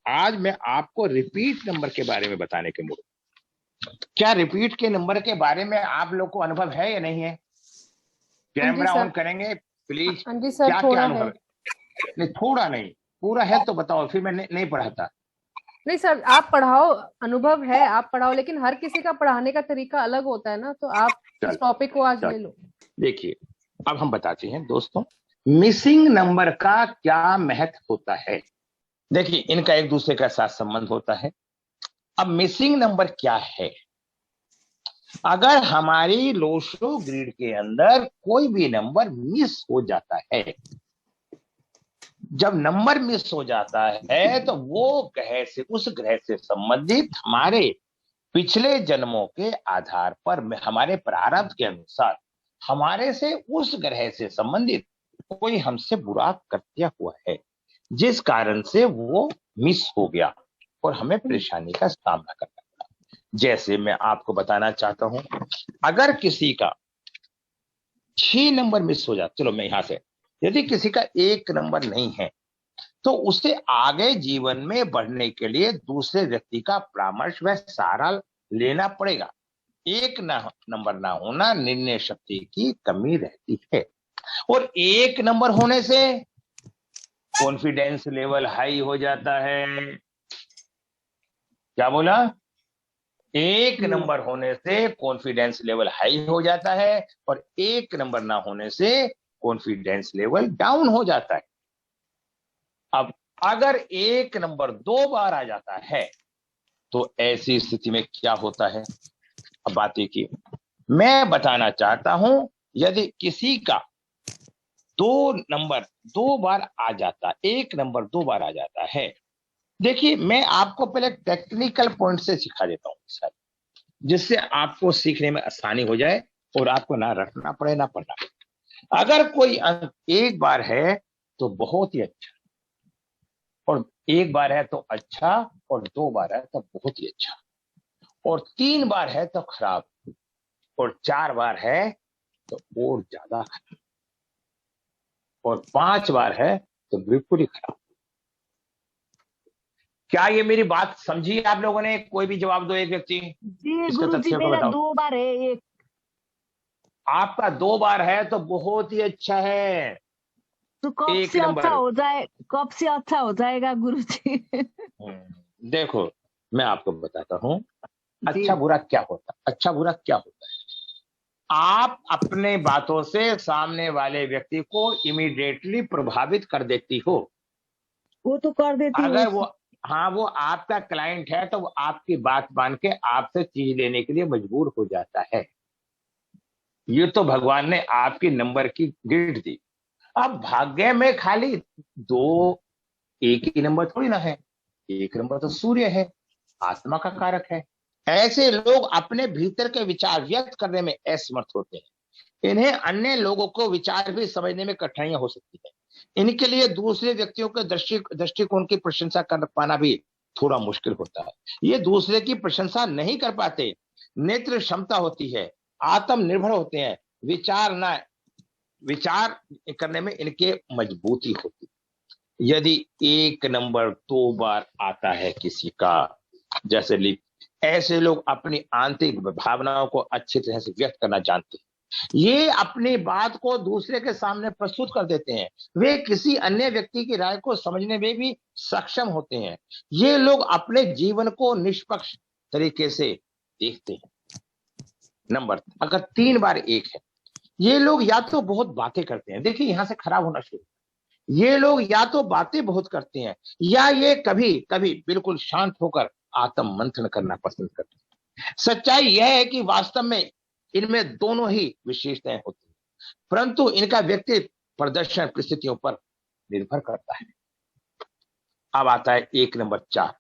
आज मैं आपको रिपीट नंबर के बारे में बताने के मूड। क्या रिपीट के नंबर के बारे में आप लोग को अनुभव है या नहीं है? हाँ जी कैमरा ऑन सर। करेंगे प्लीज। हाँ जी सर, क्या क्या थोड़ा अनुभव है। है? नहीं, थोड़ा नहीं, पूरा है तो बताओ, फिर मैं नहीं पढ़ाता। नहीं सर, आप पढ़ाओ। अनुभव है, आप पढ़ाओ, लेकिन हर किसी का पढ़ाने का तरीका अलग होता है ना, तो आप चल इस टॉपिक को आज चल, ले लो। देखिए, अब हम बताते हैं दोस्तों, मिसिंग नंबर का क्या महत्व होता है। देखिए, इनका एक दूसरे के साथ संबंध होता है। अब मिसिंग नंबर क्या है? अगर हमारी लोशो ग्रिड के अंदर कोई भी नंबर मिस हो जाता है, जब नंबर मिस हो जाता है तो वो ग्रह से, उस ग्रह से संबंधित हमारे पिछले जन्मों के आधार पर, हमारे प्रारब्ध के अनुसार, हमारे से उस ग्रह से संबंधित कोई हमसे बुरा कृत्य हुआ है, जिस कारण से वो मिस हो गया और हमें परेशानी का सामना करना पड़ा। जैसे मैं आपको बताना चाहता हूं, अगर किसी का 6 नंबर मिस हो जाता, चलो मैं यहां से, यदि किसी का 1 नंबर नहीं है, तो उसे आगे जीवन में बढ़ने के लिए दूसरे व्यक्ति का परामर्श व सहारा लेना पड़ेगा। नंबर ना होना निर्णय शक्ति की कमी रहती है, और 1 नंबर होने से कॉन्फिडेंस लेवल हाई हो जाता है। क्या बोला? 1 नंबर होने से कॉन्फिडेंस लेवल हाई हो जाता है, और 1 नंबर ना होने से कॉन्फिडेंस लेवल डाउन हो जाता है। अब अगर 1 नंबर 2 बार आ जाता है, तो ऐसी स्थिति में क्या होता है? अब बात देखिए, मैं बताना चाहता हूं, यदि किसी का 2 नंबर 2 बार आ जाता, 1 नंबर 2 बार आ जाता है, देखिए मैं आपको पहले टेक्निकल पॉइंट से सिखा देता हूं सर, जिससे आपको सीखने में आसानी हो जाए और आपको ना रटना पड़े ना पढ़ना पड़े। अगर कोई अंक 1 बार है तो बहुत ही अच्छा, और 1 बार है तो अच्छा, और 2 बार है तो बहुत ही अच्छा, और 3 बार है तो खराब, और 4 बार है तो और ज्यादा खराब, और 5 बार है तो बिल्कुल ही खराब। क्या ये मेरी बात समझी आप लोगों ने? कोई भी जवाब दो, एक व्यक्ति जी इसका गुरुजी, तथ्य को मेरा बताओ। 2 बार है एक। आपका 2 बार है तो बहुत ही अच्छा है। तो कब एक से अच्छा नंबर हो जाए, कब से अच्छा हो जाएगा गुरुजी? देखो, मैं आपको बताता हूं, जी अच्छा बुरा क्या होता है। अच्छा बुरा क्या होता है? आप अपने बातों से सामने वाले व्यक्ति को इमीडिएटली प्रभावित कर देती हो। वो तो कर देती हूँ। अगर वो, हाँ, वो आपका क्लाइंट है तो वो आपकी बात मान के आपसे चीज लेने के लिए मजबूर हो जाता है। ये तो भगवान ने आपकी नंबर की गिफ्ट दी। अब भाग्य में खाली दो, एक ही नंबर थोड़ी ना है। 1 नंबर तो सूर्य है, आत्मा का कारक है। ऐसे लोग अपने भीतर के विचार व्यक्त करने में असमर्थ होते हैं। इन्हें अन्य लोगों को विचार भी समझने में कठिनाइयां हो सकती है। इनके लिए दूसरे व्यक्तियों के दृष्टिकोण की प्रशंसा कर पाना भी थोड़ा मुश्किल होता है। ये दूसरे की प्रशंसा नहीं कर पाते। नेत्र क्षमता होती है, आत्मनिर्भर होते हैं, विचार करने में इनके मजबूती होती है। यदि 1 नंबर 2 बार आता है किसी का, जैसे ऐसे लोग अपनी आंतरिक भावनाओं को अच्छी तरह से व्यक्त करना जानते हैं। ये अपनी बात को दूसरे के सामने प्रस्तुत कर देते हैं। वे किसी अन्य व्यक्ति की राय को समझने में भी सक्षम होते हैं। ये लोग अपने जीवन को निष्पक्ष तरीके से देखते हैं। नंबर अगर 3 बार 1 है, ये लोग या तो बहुत बातें करते हैं, देखिए यहां से खराब होना शुरू, ये लोग या तो बातें बहुत करते हैं, या ये कभी कभी बिल्कुल शांत होकर आत्म मंथन करना पसंद करते हैं। सच्चाई यह है कि वास्तव में इनमें दोनों ही विशेषताएं होती हैं, परंतु इनका व्यक्तित्व प्रदर्शन परिस्थितियों पर निर्भर करता है। अब आता है 1 नंबर 4।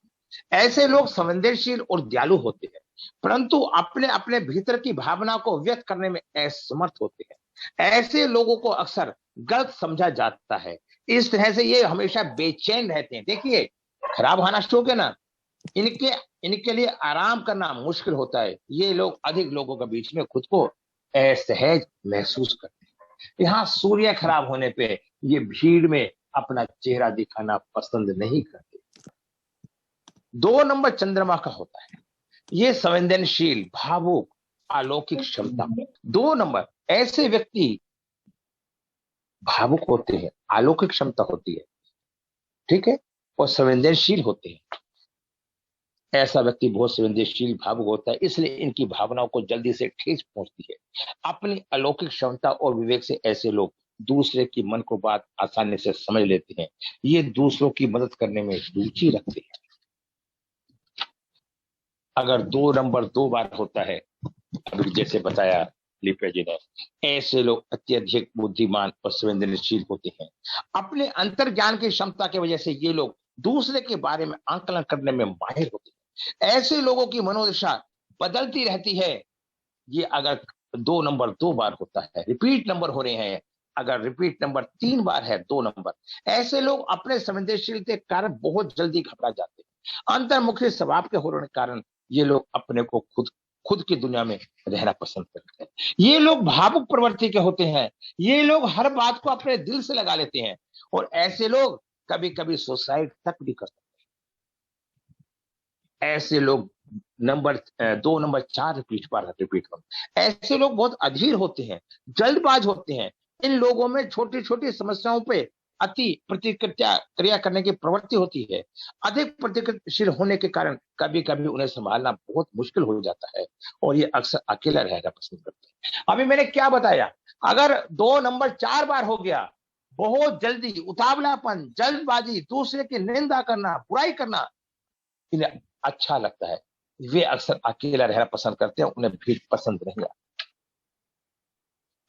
ऐसे लोग संवेदनशील और दयालु होते हैं, परंतु अपने अपने भीतर की भावना को व्यक्त करने में असमर्थ होते हैं। ऐसे लोगों को अक्सर गलत समझा जाता है। इस तरह से ये हमेशा बेचैन रहते हैं। देखिए, खराब होना शुरू के ना, इनके इनके लिए आराम करना मुश्किल होता है। ये लोग अधिक लोगों के बीच में खुद को असहज महसूस करते हैं। यहाँ सूर्य खराब होने पे ये भीड़ में अपना चेहरा दिखाना पसंद नहीं करते। 2 नंबर चंद्रमा का होता है। ये संवेदनशील, भावुक, अलौकिक क्षमता। 2 नंबर ऐसे व्यक्ति भावुक होते हैं, अलौकिक क्षमता होती है, ठीक है, और संवेदनशील होते हैं। ऐसा व्यक्ति बहुत संवेदनशील, भावुक होता है, इसलिए इनकी भावनाओं को जल्दी से ठेस पहुंचती है। अपनी अलौकिक क्षमता और विवेक से ऐसे लोग दूसरे की मन को बात आसानी से समझ लेते हैं। ये दूसरों की मदद करने में रुचि रखते हैं। अगर 2 नंबर 2 बार होता है, अभी जैसे बताया लिपिया जी ने, ऐसे लोग अत्यधिक बुद्धिमान और संवेदनशील होते हैं। अपने अंतर ज्ञान की क्षमता की वजह से ये लोग दूसरे के बारे में आंकलन करने में माहिर होते हैं। ऐसे लोगों की मनोदशा बदलती रहती है। ये अगर 2 नंबर 2 बार होता है, रिपीट नंबर हो रहे हैं, अगर रिपीट नंबर 3 बार है 2 नंबर, ऐसे लोग अपने संवेदनशीलता के कारण बहुत जल्दी घबरा जाते हैं। अंतर्मुखी स्वभाव के होने के कारण ये लोग अपने को खुद की दुनिया में रहना पसंद करते हैं। ये लोग भावुक प्रवृत्ति के होते हैं। ये लोग हर बात को अपने दिल से लगा लेते हैं और ऐसे लोग कभी कभी सुसाइड तक भी कर सकते हैं। ऐसे लोग 2 नंबर 4 रिपीट ऐसे लोग बहुत अधीर होते हैं, जल्दबाज होते हैं। इन लोगों में छोटी छोटी समस्याओं पे अति प्रतिक्रिया करने की प्रवृत्ति होती है। अधिक प्रतिक्रियाशील होने के कारण कभी कभी उन्हें संभालना बहुत मुश्किल हो जाता है और ये अक्सर अकेला रहना पसंद करते हैं। अभी मैंने क्या बताया, अगर 2 नंबर 4 बार हो गया, बहुत जल्दी, उतावलापन, जल्दबाजी, दूसरे की निंदा करना, बुराई करना इन्हें अच्छा लगता है। वे अक्सर अकेला रहना पसंद करते हैं, उन्हें भीड़ पसंद नहीं आता।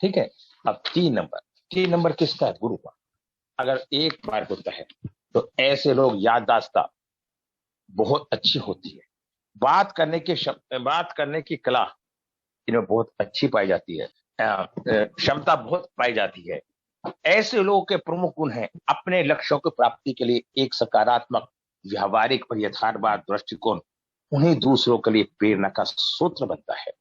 ठीक है। अब 3 नंबर किसका है? गुरु का। अगर 1 बार होता है तो ऐसे लोग याददाश्त बहुत अच्छी होती है। बात करने की कला इनमें बहुत अच्छी पाई जाती है, क्षमता बहुत पाई जाती है। ऐसे लोगों के प्रमुख गुण हैं अपने लक्ष्यों की प्राप्ति के लिए एक सकारात्मक, व्यावहारिक और यथार्थवाद दृष्टिकोण उन्हीं दूसरों के लिए प्रेरणा का सूत्र बनता है।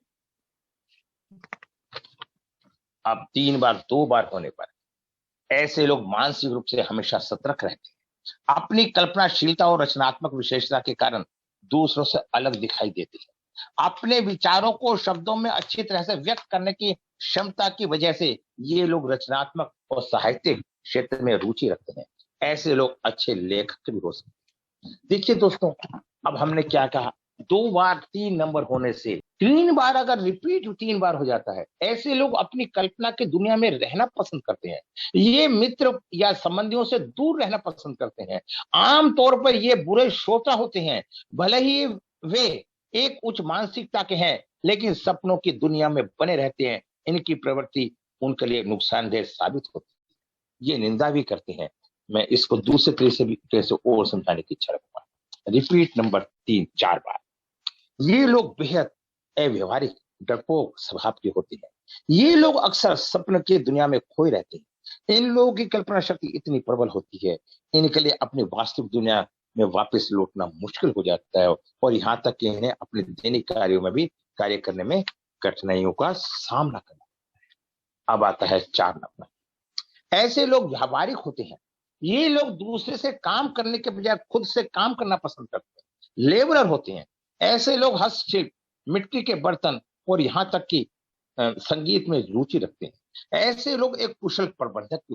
अब 3 बार 2 बार होने पर ऐसे लोग मानसिक रूप से हमेशा सतर्क रहते हैं। अपनी कल्पनाशीलता और रचनात्मक विशेषता के कारण दूसरों से अलग दिखाई देते हैं। अपने विचारों को शब्दों में अच्छी तरह से व्यक्त करने की क्षमता की वजह से ये लोग रचनात्मक और साहित्यिक क्षेत्र में रुचि रखते हैं। ऐसे लोग अच्छे लेखक भी हो सकते हैं। देखिए दोस्तों, अब हमने क्या कहा, 2 बार 3 नंबर होने से 3 बार अगर रिपीट 3 बार हो जाता है, ऐसे लोग अपनी कल्पना की दुनिया में रहना पसंद करते हैं। ये मित्र या संबंधियों से दूर रहना पसंद करते हैं। आमतौर पर ये बुरे श्रोता होते हैं। भले ही वे एक उच्च मानसिकता के हैं, लेकिन सपनों की दुनिया में बने रहते हैं। इनकी प्रवृत्ति उनके लिए नुकसानदेह साबित होती है। ये निंदा भी करते हैं। मैं इसको दूसरे तरीके से और समझाने की इच्छा रखूंगा। रिपीट नंबर 3 4 बार, ये लोग बेहद अव्यवहारिक, डरपोक स्वभाव के होते हैं। ये लोग अक्सर सपन की दुनिया में खोए रहते हैं। इन लोगों की कल्पना शक्ति इतनी प्रबल होती है, इनके लिए अपनी वास्तविक दुनिया में वापस लौटना मुश्किल हो जाता है और यहाँ तक कि इन्हें अपने दैनिक कार्यों में भी कार्य करने में कठिनाइयों का सामना करना पड़ता है। अब आता है 4 नंबर। ऐसे लोग व्यावहारिक होते हैं। ये लोग दूसरे से काम करने के बजाय खुद से काम करना पसंद करते हैं। लेबरर होते हैं। ऐसे लोग हस्तशिल्प, मिट्टी के बर्तन और यहाँ तक कि संगीत में रुचि रखते हैं। ऐसे लोग एक कुशल प्रबंधक भी,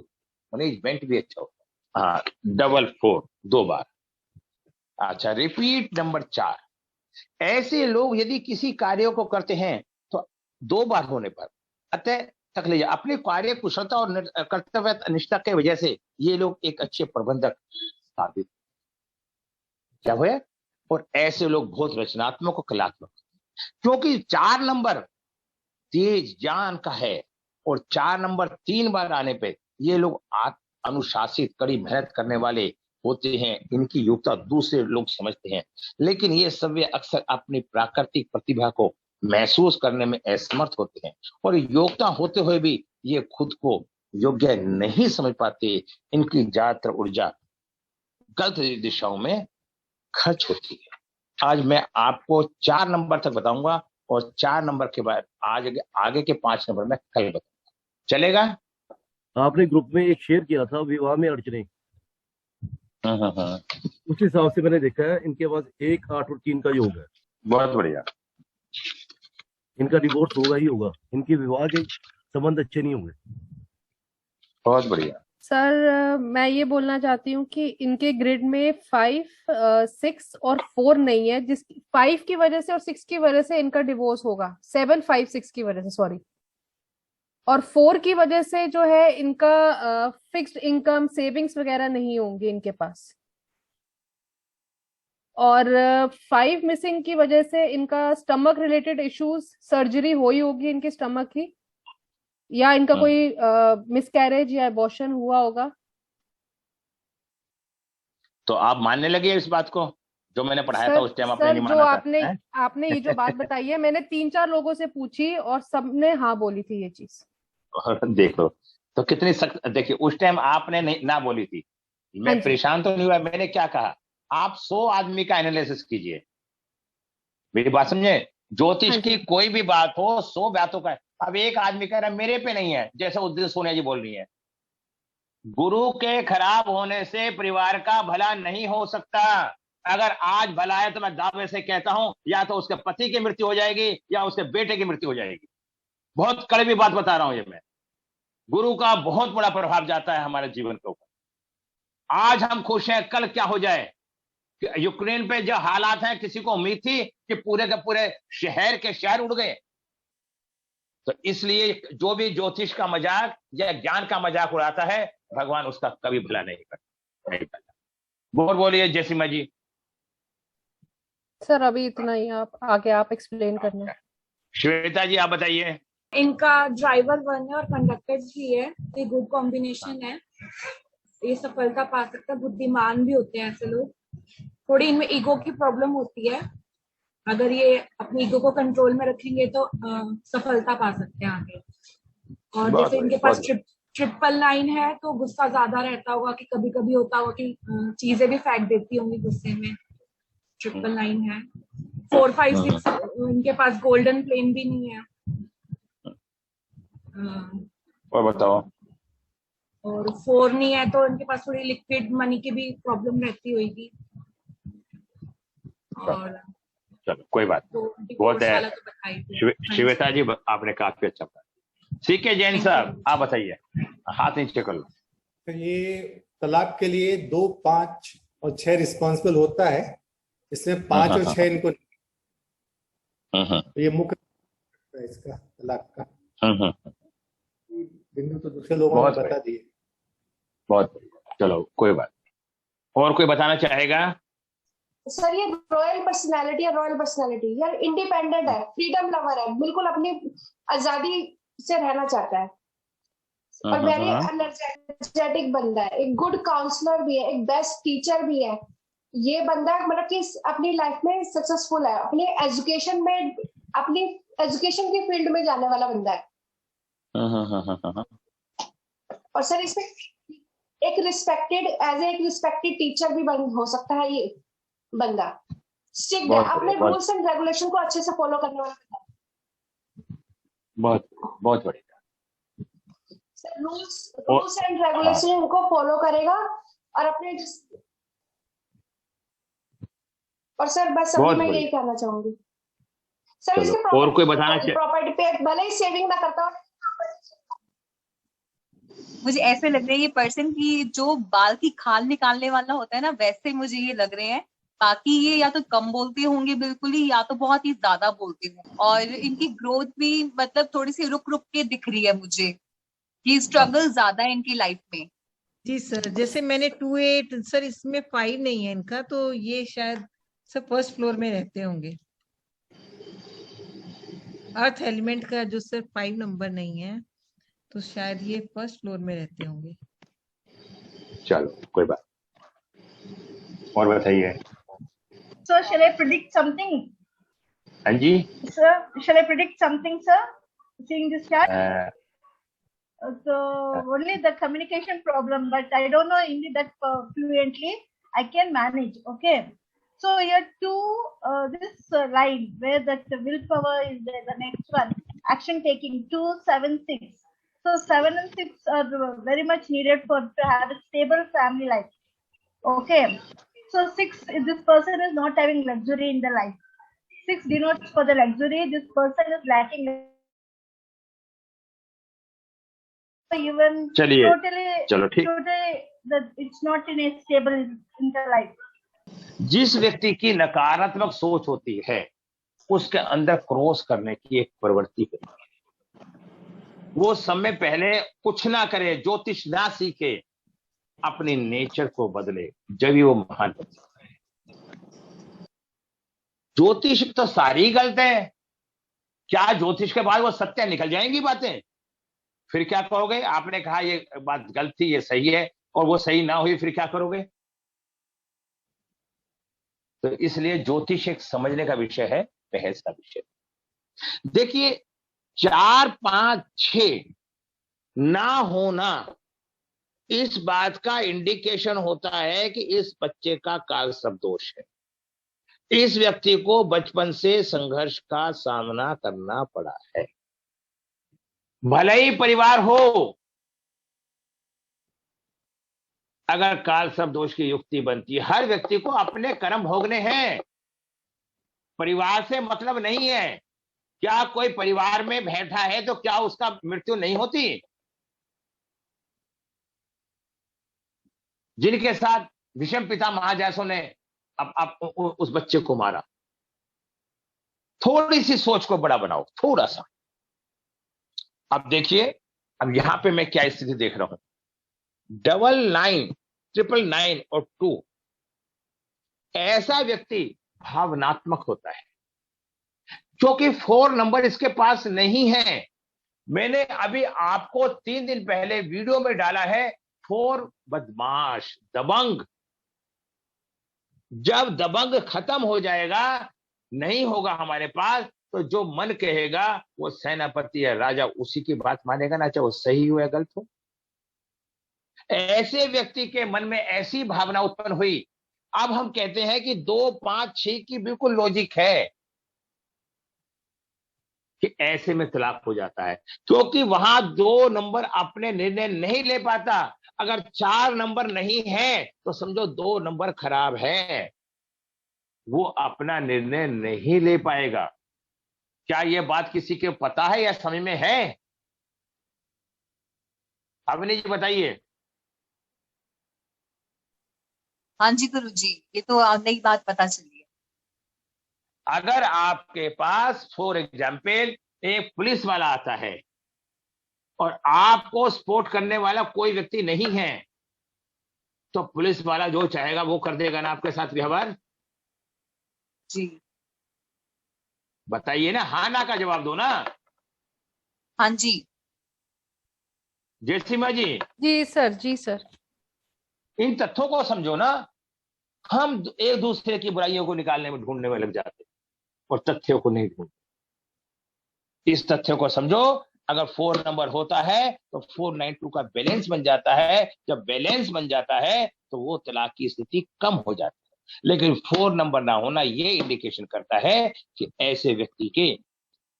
मैनेजमेंट भी अच्छा होता है। हाँ, 4 2 बार। अच्छा, रिपीट नंबर 4। ऐसे लोग यदि किसी कार्य को करते हैं तो 2 बार होने पर अतः तक ले अपने कार्य कुशलता और कर्तव्य निष्ठा की वजह से ये लोग एक अच्छे प्रबंधक साबित क्या हुए। और ऐसे लोग बहुत रचनात्मक और कलात्मक, क्योंकि 4 नंबर तेज ज्ञान का है और 4 नंबर 3 बार आने पे ये लोग अनुशासित, कड़ी मेहनत करने वाले होते हैं। इनकी योग्यता दूसरे लोग समझते हैं, लेकिन ये सभी अक्सर अपनी प्राकृतिक प्रतिभा को महसूस करने में असमर्थ होते हैं और योग्यता होते हुए भी ये खुद को योग्य नहीं समझ पाते। इनकी ज्यादातर ऊर्जा गलत दिशाओं में खर्च होती है। आज मैं आपको 4 नंबर तक बताऊंगा और 4 नंबर के बाद आगे के 5 नंबर में कल बताऊंगा। चलेगा? आपने ग्रुप में एक शेयर किया था, विवाह में अड़चने। उस हिसाब से मैंने देखा है इनके पास 1, 8 और 3 का योग है। बहुत बढ़िया। इनका डिवोर्स होगा ही होगा, इनके विवाह के संबंध अच्छे नहीं होंगे। बहुत बढ़िया। सर मैं ये बोलना चाहती हूँ कि इनके ग्रिड में 5, 6 और 4 नहीं है, जिस 5 की वजह से और 6 की वजह से इनका डिवोर्स होगा। 7, 5, 6 की वजह से, सॉरी। और 4 की वजह से जो है इनका फिक्स्ड इनकम सेविंग्स वगैरह नहीं होंगे इनके पास। और 5 मिसिंग की वजह से इनका स्टमक रिलेटेड इश्यूज, सर्जरी हुई होगी इनके स्टमक की, या इनका कोई मिसकैरेज या अबॉर्शन हुआ होगा। तो आप मानने लगे इस बात को जो मैंने पढ़ाया था सर उस टाइम? आपने सर नहीं जो माना था? आपने ये जो बात बताई है, मैंने 3-4 लोगों से पूछी और सबने हाँ बोली थी ये चीज। देखो तो कितनी सख्त। देखिए उस टाइम आपने नहीं ना बोली थी, हाँ मैं जी। परेशान तो नहीं हुआ। मैंने क्या कहा, आप 100 आदमी का एनालिसिस कीजिए। मेरी बात समझे? ज्योतिष हाँ की जी। कोई भी बात हो 100 बातों का। अब एक आदमी कह रहा है मेरे पे नहीं है, जैसे उस दिन सोनिया जी बोल रही है, गुरु के खराब होने से परिवार का भला नहीं हो सकता। अगर आज भला है तो मैं दावे से कहता हूं या तो उसके पति की मृत्यु हो जाएगी या उसके बेटे की मृत्यु हो जाएगी। बहुत कड़वी बात बता रहा हूं ये मैं। गुरु का बहुत बड़ा प्रभाव जाता है हमारे जीवन के ऊपर। आज हम खुश हैं, कल क्या हो जाए। यूक्रेन पे जो हालात हैं, किसी को उम्मीद थी कि पूरे के पूरे शहर के शहर उड़ गए? तो इसलिए जो भी ज्योतिष का मजाक या ज्ञान का मजाक उड़ाता है, भगवान उसका कभी भला नहीं करता, नहीं करता। बोलिए जयसीमा जी। सर अभी इतना ही, आप आगे आप एक्सप्लेन करना। श्वेता जी आप बताइए। इनका ड्राइवर 1 है और कंडक्टर 3 है, ये गुड कॉम्बिनेशन है। ये सफलता पा सकता है, बुद्धिमान भी होते हैं ऐसे लोग। थोड़ी इनमें ईगो की प्रॉब्लम होती है, अगर ये अपनी ईगो को कंट्रोल में रखेंगे तो सफलता पा सकते हैं आगे। और जैसे इनके पास 999 है तो गुस्सा ज्यादा रहता होगा, कि कभी कभी होता होगा कि चीजें भी फेंक देती होंगी गुस्से में। 999 है। 4, 5, 6 इनके पास गोल्डन प्लेन भी नहीं है। और बताओ। और 4 नहीं है तो इनके पास थोड़ी लिक्विड मनी की भी प्रॉब्लम रहती होगी। और चलो कोई बात तो बहुत है। तो बताई थी। श्वेता जी आपने काफी अच्छा बताया। ठीक है जैन साहब आप बताइए, हाथ नीचे कर लो। तो ये तलाक के लिए 2, 5 और 6 रिस्पॉन्सिबल होता है, इसमें 5 और 6 इनको तो ये मुख्य है इसका तलाक का। बिंदु तो दूसरे लोगों ने बता दिए। बहुत चलो कोई बात। और कोई बताना चाहेगा? सर ये रॉयल पर्सनालिटी है, रॉयल पर्सनालिटी यार, इंडिपेंडेंट है, फ्रीडम लवर है, बिल्कुल अपनी आजादी से रहना चाहता है और वेरी एनर्जेटिक बंदा है, एक गुड काउंसलर भी है, एक बेस्ट टीचर भी है। ये बंदा मतलब कि अपनी लाइफ में सक्सेसफुल है, अपनी एजुकेशन में, अपनी एजुकेशन की फील्ड में जाने वाला बंदा है। और सर इसमें एक रिस्पेक्टेड टीचर भी हो सकता है ये बंदा। स्ट्रिक्ट है, अपने रूल्स एंड रेगुलेशन को अच्छे से फॉलो करने वाला बंदा। बहुत बढ़िया। रूल्स एंड रेगुलेशन को फॉलो करेगा और अपने और सर बस अभी मैं यही कहना चाहूंगी सर। इसके और कोई बताना चाहिए? प्रॉपर्टी पे भले ही सेविंग ना करता हूँ, मुझे ऐसे लग रहा है ये पर्सन की जो बाल की खाल निकालने वाला होता है ना, वैसे मुझे ये लग रहे हैं। बाकी ये या तो कम बोलते होंगे बिल्कुल ही, या तो बहुत ही ज्यादा बोलते होंगे। और इनकी ग्रोथ भी मतलब थोड़ी सी रुक रुक के दिख रही है मुझे, ये स्ट्रगल ज्यादा है इनकी लाइफ में। जी सर, जैसे मैंने 2, 8 सर, इसमें 5 नहीं है इनका, तो ये शायद सब फर्स्ट फ्लोर में रहते होंगे। अर्थ एलिमेंट का जो सर 5 नंबर नहीं है, तो शायद ये फर्स्ट फ्लोर में रहते होंगे। चलो कोई बात। और बताइए। So shall I predict something? हाँ जी Sir, shall I predict something, sir? Seeing this chart? So only the communication problem, but I don't know Hindi that fluently. I can manage. Okay. So here this line where that willpower is there. The next one, action taking 2, 7, 6. So 7 and 6 are very much needed to have a stable family life. Okay. So 6, this person is not having luxury in the life. 6 denotes for the luxury. This person is lacking. Even चलिए, totally, चलो ठीक। it's not in a stable in the life. जिस व्यक्ति की नकारात्मक सोच होती है उसके अंदर क्रॉस करने की एक प्रवृत्ति होती है। वो समय पहले कुछ ना करे, ज्योतिष ना सीखे, अपनी नेचर को बदले, जब भी वो महान बन सकता है। ज्योतिष तो सारी गलत है। क्या ज्योतिष के बाद वो सत्य निकल जाएंगी बातें? फिर क्या करोगे? आपने कहा ये बात गलत थी, ये सही है, और वो सही ना हुई, फिर क्या करोगे? तो इसलिए ज्योतिष एक समझने का विषय है, बहस का विषय। देखिए 4, 5, 6 ना होना इस बात का इंडिकेशन होता है कि इस बच्चे का काल सर्प दोष है। इस व्यक्ति को बचपन से संघर्ष का सामना करना पड़ा है। भले ही परिवार हो, अगर काल सर्प दोष की युक्ति बनती है, हर व्यक्ति को अपने कर्म भोगने हैं, परिवार से मतलब नहीं है। क्या कोई परिवार में बैठा है तो क्या उसका मृत्यु नहीं होती? जिनके साथ विषम पिता महाजैसों ने अब उस बच्चे को मारा। थोड़ी सी सोच को बड़ा बनाओ, थोड़ा सा। अब देखिए, अब यहां पे मैं क्या स्थिति देख रहा हूं। 99, 999 और 2, ऐसा व्यक्ति भावनात्मक होता है, क्योंकि 4 नंबर इसके पास नहीं है। मैंने अभी आपको 3 दिन पहले वीडियो में डाला है, 4 बदमाश, दबंग। जब दबंग खत्म हो जाएगा, नहीं होगा हमारे पास, तो जो मन कहेगा वो सेनापति है, राजा, उसी की बात मानेगा ना, चाहे वो सही हो या गलत हो। ऐसे व्यक्ति के मन में ऐसी भावना उत्पन्न हुई। अब हम कहते हैं कि 2, 5, 6 की बिल्कुल लॉजिक है कि ऐसे में तलाक हो जाता है, क्योंकि वहां 2 नंबर अपने निर्णय नहीं ले पाता। अगर 4 नंबर नहीं है तो समझो 2 नंबर खराब है, वो अपना निर्णय नहीं ले पाएगा। क्या ये बात किसी के पता है या समझ में है? अवनी जी बताइए। हाँ जी गुरु जी, ये तो नई बात पता चली है। अगर आपके पास फॉर एग्जाम्पल एक पुलिस वाला आता है और आपको सपोर्ट करने वाला कोई व्यक्ति नहीं है, तो पुलिस वाला जो चाहेगा वो कर देगा ना आपके साथ व्यवहार? जी बताइए ना, हाँ ना का जवाब दो ना। हाँ जी। जय सीमा जी। जी सर, जी सर। इन तथ्यों को समझो ना। हम एक दूसरे की बुराइयों को निकालने में, ढूंढने में लग जाते और तथ्यों को नहीं ढूंढते। इस तथ्य को समझो। अगर 4 नंबर होता है तो 492 का बैलेंस बन जाता है। जब बैलेंस बन जाता है तो वो तलाक की स्थिति कम हो जाती है। लेकिन 4 नंबर ना होना ये इंडिकेशन करता है कि ऐसे व्यक्ति के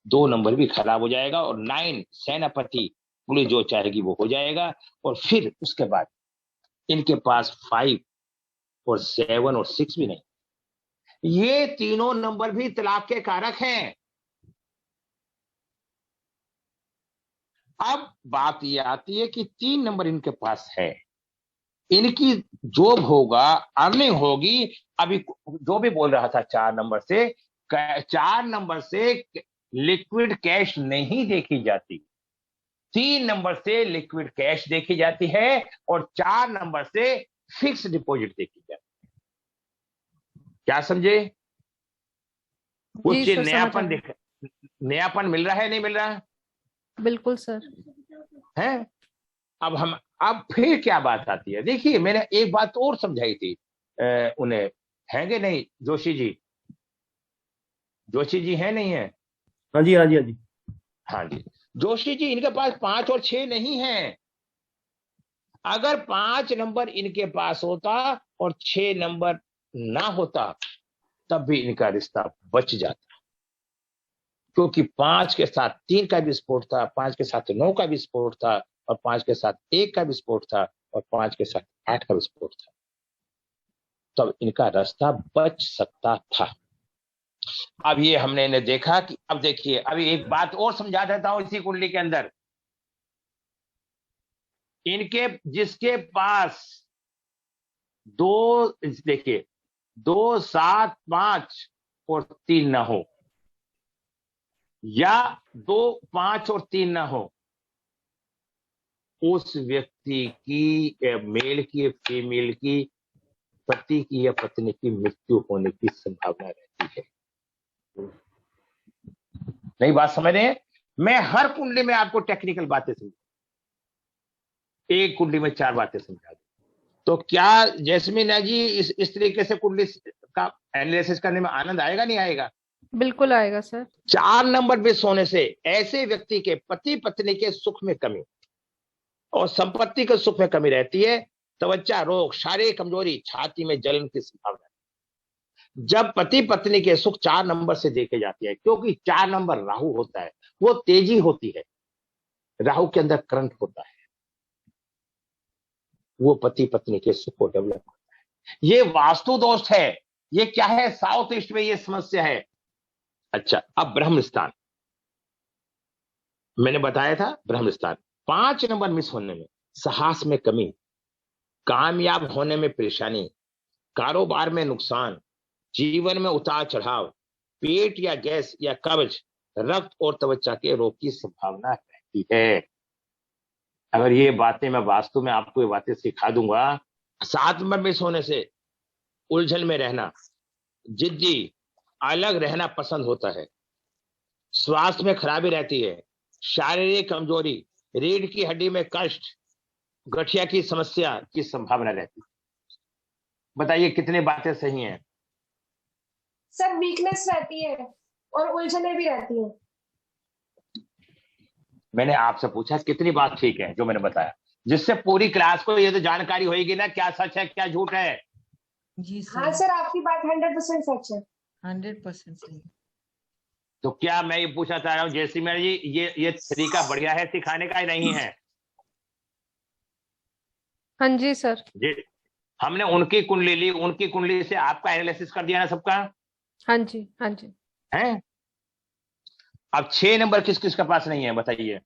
2 नंबर भी खराब हो जाएगा और 9 सेनापति, पुलिस जो चाहेगी वो हो जाएगा। और फिर उसके बाद इनके पास 5 और 7 और 6 भी नहीं। ये तीनों नंबर भी तलाक के कारक हैं। अब बात ये आती है कि 3 नंबर इनके पास है, इनकी जॉब होगा, अर्निंग होगी। अभी जो भी बोल रहा था 4 नंबर से, 4 नंबर से लिक्विड कैश नहीं देखी जाती, 3 नंबर से लिक्विड कैश देखी जाती है और 4 नंबर से फिक्स डिपॉजिट देखी जाती है। क्या समझे? कुछ नयापन मिल रहा है, नहीं मिल रहा? बिल्कुल सर है। अब फिर क्या बात आती है? देखिए, मैंने एक बात और समझाई थी उन्हें, है कि नहीं जोशी जी? जोशी जी है नहीं है? हाँ जी, हाँ जी, हाँ जी, हाँ जी। जोशी जी, इनके पास 5 और 6 नहीं है। अगर 5 नंबर इनके पास होता और 6 नंबर ना होता, तब भी इनका रिश्ता बच जाता, क्योंकि 5 के साथ 3 का भी स्पोर्ट था, 5 के साथ 9 का भी स्पोर्ट था, और 5 के साथ 1 का भी स्पोर्ट था, और 5 के साथ 8 का भी स्पोर्ट था। तब इनका रास्ता बच सकता था। अब ये हमने ने देखा कि अब देखिए, अभी एक बात और समझा देता हूं इसी कुंडली के अंदर। इनके जिसके पास देखिए 2, 7, 5 और 3 ना हो, या 2, 5 और 3 ना हो, उस व्यक्ति की मेल की फीमेल की, पति की या पत्नी की मृत्यु होने की संभावना रहती है। नहीं बात समझ रहे हैं? मैं हर कुंडली में आपको टेक्निकल बातें समझा, एक कुंडली में 4 बातें समझा दूं। तो क्या जैस्मिन जी इस तरीके से कुंडली का एनालिसिस करने में आनंद आएगा, नहीं आएगा? बिल्कुल आएगा सर। 4 नंबर मिस होने से ऐसे व्यक्ति के पति पत्नी के सुख में कमी और संपत्ति के सुख में कमी रहती है। त्वचा रोग, शारीरिक कमजोरी, छाती में जलन की संभावना। जब पति पत्नी के सुख 4 नंबर से देखे जाते हैं, क्योंकि 4 नंबर राहु होता है, वो तेजी होती है, राहु के अंदर करंट होता है, वो पति पत्नी के सुख को डेवलप करता है। ये वास्तु दोष है। ये क्या है? साउथ ईस्ट में ये समस्या है। अच्छा, अब ब्रह्म स्थान मैंने बताया था, ब्रह्म स्थान 5 नंबर मिस होने में साहस में कमी, कामयाब होने में परेशानी, कारोबार में नुकसान, जीवन में उतार चढ़ाव, पेट या गैस या कब्ज, रक्त और त्वचा के रोग की संभावना रहती है। अगर ये बातें मैं वास्तु में आपको ये बातें सिखा दूंगा। 7 नंबर मिस होने से उलझन में रहना, जिद्दी, अलग रहना पसंद होता है, स्वास्थ्य में खराबी रहती है, शारीरिक कमजोरी, रीढ़ की हड्डी में कष्ट, गठिया की समस्या की संभावना रहती है। बताइए कितनी बातें सही हैं? सर वीकनेस रहती है और उलझने भी रहती है। मैंने आपसे पूछा कितनी बात ठीक है जो मैंने बताया, जिससे पूरी क्लास को ये तो जानकारी होगी ना, क्या सच है क्या झूठ है। जी सर। हाँ सर, आपकी बात 100% सच है। 100% सही। तो क्या मैं ये पूछना चाह रहा हूँ जैस्मिन जी, ये तरीका बढ़िया है सिखाने का, नहीं है? हाँ जी सर। जी, हमने उनकी कुंडली ली, उनकी कुंडली से आपका एनालिसिस कर दिया ना सबका। हाँ जी, हाँ जी। हैं? अब 6 नंबर किस किस के पास नहीं है बताइए?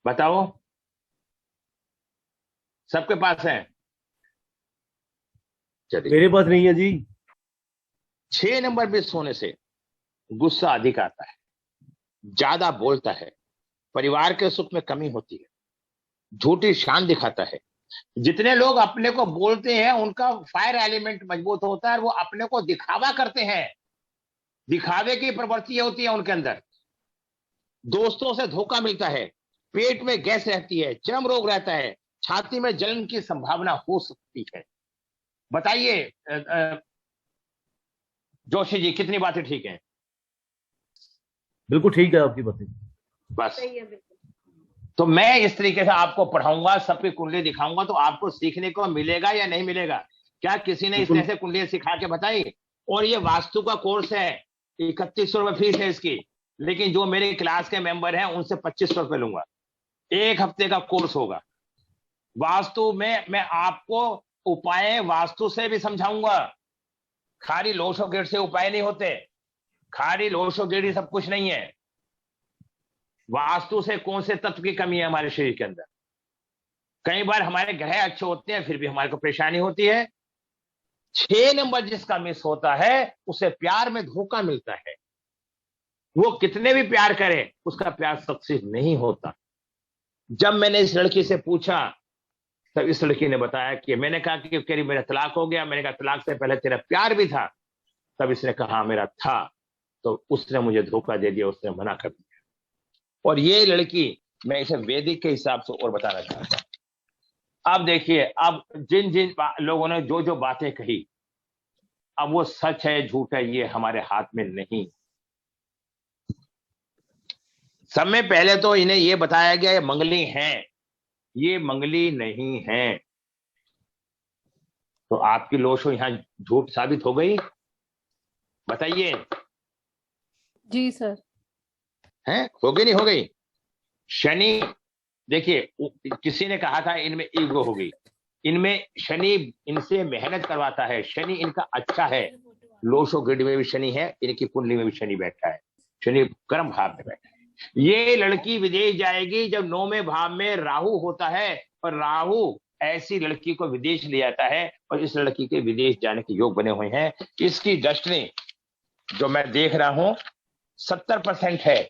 बताओ, सबके पास है? चलिए, मेरे पास नहीं है जी। 6 नंबर मिस होने से गुस्सा अधिक आता है, ज्यादा बोलता है, परिवार के सुख में कमी होती है, झूठी शान दिखाता है। जितने लोग अपने को बोलते हैं उनका फायर एलिमेंट मजबूत होता है और वो अपने को दिखावा करते हैं, दिखावे की प्रवृत्ति होती है उनके अंदर। दोस्तों से धोखा मिलता है, पेट में गैस रहती है, चर्म रोग रहता है, छाती में जलन की संभावना हो सकती है। बताइए जोशी जी, कितनी बातें ठीक हैं? बिल्कुल ठीक है आपकी बातें। बस सही है, बिल्कुल। तो मैं इस तरीके से आपको पढ़ाऊंगा, सबकी कुंडली दिखाऊंगा, तो आपको सीखने को मिलेगा या नहीं मिलेगा? क्या किसी ने इस तरह से कुंडली सिखा के बताई? और ये वास्तु का कोर्स है, 3100 रुपए फीस है इसकी, लेकिन जो मेरे क्लास के मेंबर हैं उनसे 2500 रुपए लूंगा। 1 हफ्ते का कोर्स होगा। वास्तु में मैं आपको उपाय वास्तु से भी समझाऊंगा। खाली लोशो गेट से उपाय नहीं होते, खाली लोशो गेट ही सब कुछ नहीं है। वास्तु से कौन से तत्व की कमी है हमारे शरीर के अंदर। कई बार हमारे ग्रह अच्छे होते हैं फिर भी हमारे को परेशानी होती है। 6 नंबर जिसका मिस होता है उसे प्यार में धोखा मिलता है, वो कितने भी प्यार करे उसका प्यार सक्सेस नहीं होता। जब मैंने इस लड़की से पूछा तब इस लड़की ने बताया कि मैंने कहा कि करीब मेरा तलाक हो गया। मैंने कहा तलाक से पहले तेरा प्यार भी था? तब इसने कहा मेरा था। तो उसने मुझे धोखा दे दिया, उसने मना कर दिया। और ये लड़की, मैं इसे वैदिक के हिसाब से और बताना चाहता हूं। अब देखिए, अब जिन जिन लोगों ने जो जो बातें कही, अब वो सच है झूठ है ये हमारे हाथ में नहीं। समय पहले तो इन्हें ये बताया गया ये मंगली हैं, ये मंगली नहीं है। तो आपकी लोशो यहां झूठ साबित हो गई? बताइए। जी सर। हैं, हो गई नहीं हो गई? शनि देखिए किसी ने कहा था इनमें ईगो होगी, इनमें शनि इनसे मेहनत करवाता है, शनि इनका अच्छा है, लोशो ग्रिड में भी शनि है, इनकी कुंडली में भी शनि बैठा है, शनि कर्म भाव में बैठा है। ये लड़की विदेश जाएगी जब 9वें भाव में राहु होता है, और राहु ऐसी लड़की को विदेश ले जाता है, और इस लड़की के विदेश जाने के योग बने हुए हैं। इसकी दृष्टि जो मैं देख रहा हूं 70% है।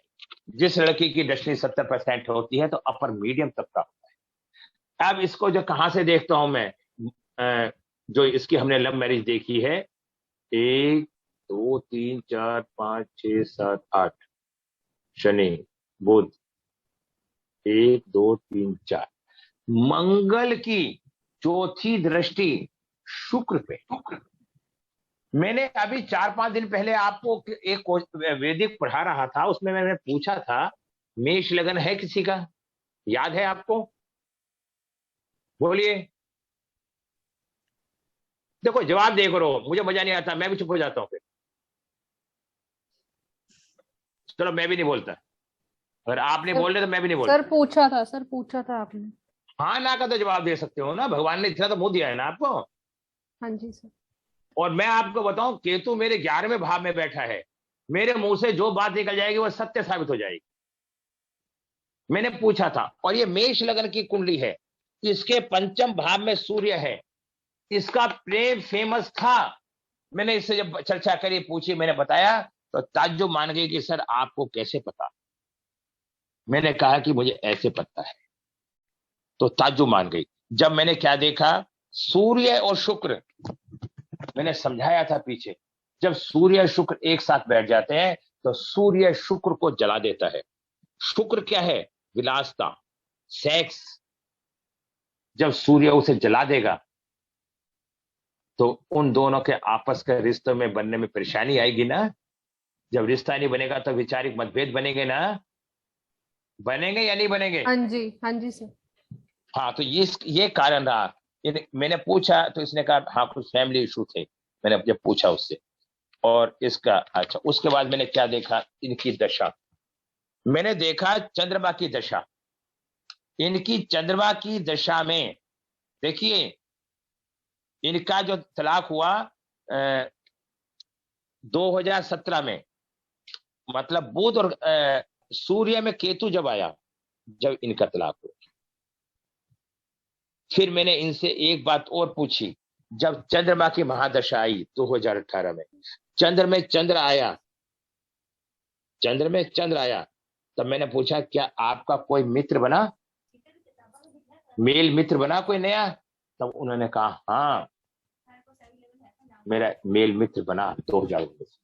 जिस लड़की की दृष्टि 70% होती है तो अपर मीडियम तक का होता है। अब इसको जो कहां से देखता हूं मैं, जो इसकी हमने लव मैरिज देखी है, 1 2 3 4 5 6 7 8 शनि बुध, 1 2 3 4 मंगल की चौथी दृष्टि शुक्र पे। मैंने अभी 4-5 दिन पहले आपको एक वैदिक पढ़ा रहा था, उसमें मैंने पूछा था मेष लगन है किसी का, याद है आपको? बोलिए। देखो जवाब दे करो, मुझे मजा नहीं आता, मैं भी चुप हो जाता हूं फिर। चलो मैं भी नहीं बोलता, अगर आप नहीं बोल रहे तो मैं भी नहीं बोलता। सर पूछा था आपने। हाँ ना का तो जवाब दे सकते हो ना, भगवान ने इतना तो मुंह दिया है ना आपको। हाँ जी सर। और मैं आपको बताऊं, केतु मेरे 11वें भाव में बैठा है, मेरे मुंह से जो बात निकल जाएगी वो सत्य साबित हो जाएगी। मैंने पूछा था, और ये मेष लगन की कुंडली है, इसके 5म भाव में सूर्य है, इसका प्रेम फेमस था। मैंने इससे जब चर्चा करी, पूछी, मैंने बताया तो ताज्जुब मान गई कि सर आपको कैसे पता। मैंने कहा कि मुझे ऐसे पता है, तो ताज्जुब मान गई। जब मैंने क्या देखा, सूर्य और शुक्र, मैंने समझाया था पीछे, जब सूर्य शुक्र एक साथ बैठ जाते हैं तो सूर्य शुक्र को जला देता है। शुक्र क्या है? विलासता, सेक्स। जब सूर्य उसे जला देगा तो उन दोनों के आपस के रिश्ते में बनने में परेशानी आएगी ना। जब रिश्ता नहीं बनेगा तो वैचारिक मतभेद बनेंगे ना, बनेंगे या नहीं बनेंगे? हाँ जी सर। हाँ, तो ये कारण रहा। मैंने पूछा तो इसने कहा हाँ कुछ फैमिली इशू थे, मैंने जब पूछा उससे, और इसका अच्छा। उसके बाद मैंने क्या देखा, इनकी दशा मैंने देखा, चंद्रमा की दशा। इनकी चंद्रमा की दशा में देखिए, इनका जो तलाक हुआ 2017 में, मतलब बुध और सूर्य में केतु जब आया, जब इनका तलाक हुआ। फिर मैंने इनसे एक बात और पूछी, जब चंद्रमा की महादशा आई 2018 में, चंद्र में चंद्र आया, तब मैंने पूछा क्या आपका कोई मित्र बना, मेल मित्र बना कोई नया? तब उन्होंने कहा हाँ मेरा मेल मित्र बना 2019।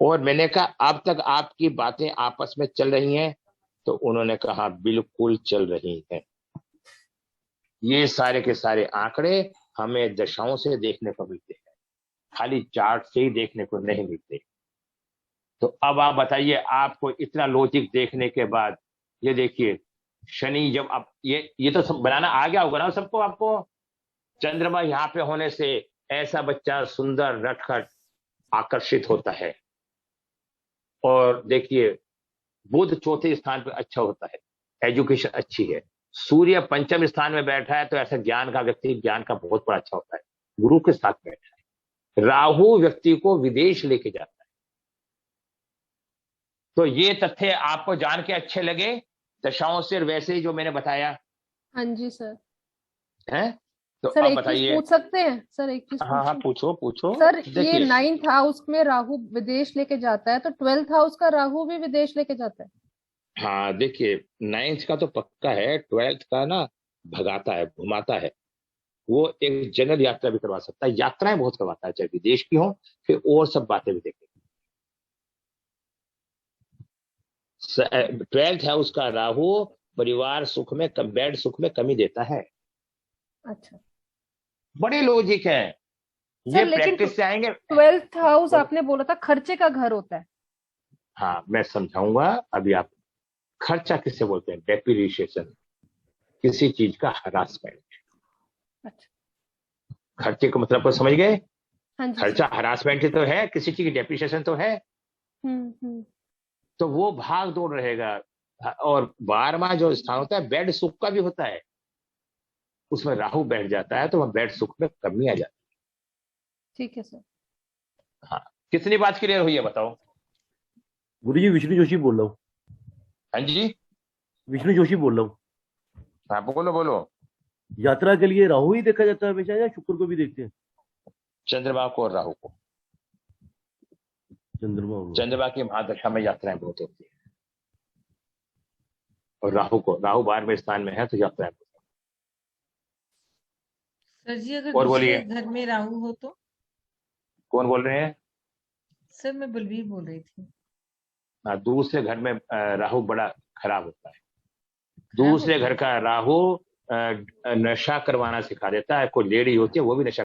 और मैंने कहा अब तक आपकी बातें आपस में चल रही हैं? तो उन्होंने कहा बिल्कुल चल रही हैं। ये सारे के सारे आंकड़े हमें दशाओं से देखने को मिलते हैं, खाली चार्ट से ही देखने को नहीं मिलते। तो अब आप बताइए, आपको इतना लॉजिक देखने के बाद ये देखिए, शनि जब आप ये तो सब बनाना आ गया होगा ना सबको। आपको चंद्रमा यहाँ पे होने से ऐसा बच्चा सुंदर नटखट आकर्षित होता है। और देखिए बुध 4थे स्थान पे अच्छा होता है, एजुकेशन अच्छी है। सूर्य 5म स्थान में बैठा है तो ऐसा ज्ञान का व्यक्ति, ज्ञान का बहुत बड़ा अच्छा होता है, गुरु के साथ बैठा है। राहु व्यक्ति को विदेश लेके जाता है। तो ये तथ्य आपको जान के अच्छे लगे दशाओं से, वैसे ही जो मैंने बताया? हाँ जी सर। हैं? तो सर अब एक बताइए। चीज पूछ सकते हैं सर? एक चीज हाँ पूछो। सर, ये देखिए 9th हाउस में राहु विदेश लेके जाता है, तो 12th हाउस का राहु भी विदेश लेके जाता है? हाँ देखिए, 9th का तो पक्का है, 12th का ना भगाता है, घुमाता है। वो एक जनरल यात्रा भी करवा सकता है, यात्राएं बहुत करवाता है, चाहे विदेश की हो, फिर और सब बातें भी देखें। 12th हाउस का राहु परिवार सुख में, बेड सुख में कमी देता है। अच्छा, बड़े लॉजिक है ये, प्रैक्टिस से आएंगे। 12th हाउस आपने बोला था खर्चे का घर होता है। हाँ मैं समझाऊंगा अभी। आप खर्चा किससे बोलते हैं? डेप्रिसिएशन, किसी चीज का हरासमेंट। अच्छा, खर्चे का मतलब को समझ गए? हाँ जी। खर्चा हरासमेंट ही तो है, किसी चीज की डेप्रिसिएशन तो है। हम्म। तो वो भाग दौड़ रहेगा, और 12वां जो स्थान होता है बेड सुख का भी होता है, उसमें राहु बैठ जाता है तो वह बेड सुख में कमी आ जाती ठीक है सर। है। हाँ, कितनी बात क्लियर हुई है बताओ? गुरु जी विष्णु जोशी बोल रहा हूँ। हाँ जी, विष्णु जोशी बोल रहा हूँ। हाँ बोलो बोलो। यात्रा के लिए राहु ही देखा जाता है हमेशा या शुक्र को भी देखते हैं? चंद्रमा को और राहु को। चंद्रमा की महादशा में यात्राएं बहुत होती है, और राहु 12वें स्थान में है तो यात्राएं बहुत। सर जी अगर और दूसरे बोलिए। घर में राहु हो तो? कौन बोल रहे हैं? सर मैं बलवीर बोल रही थी। हाँ, दूसरे घर में राहु बड़ा खराब होता है। दूसरे घर का राहु नशा करवाना सिखा देता है। कोई लेडी होती है वो भी नशा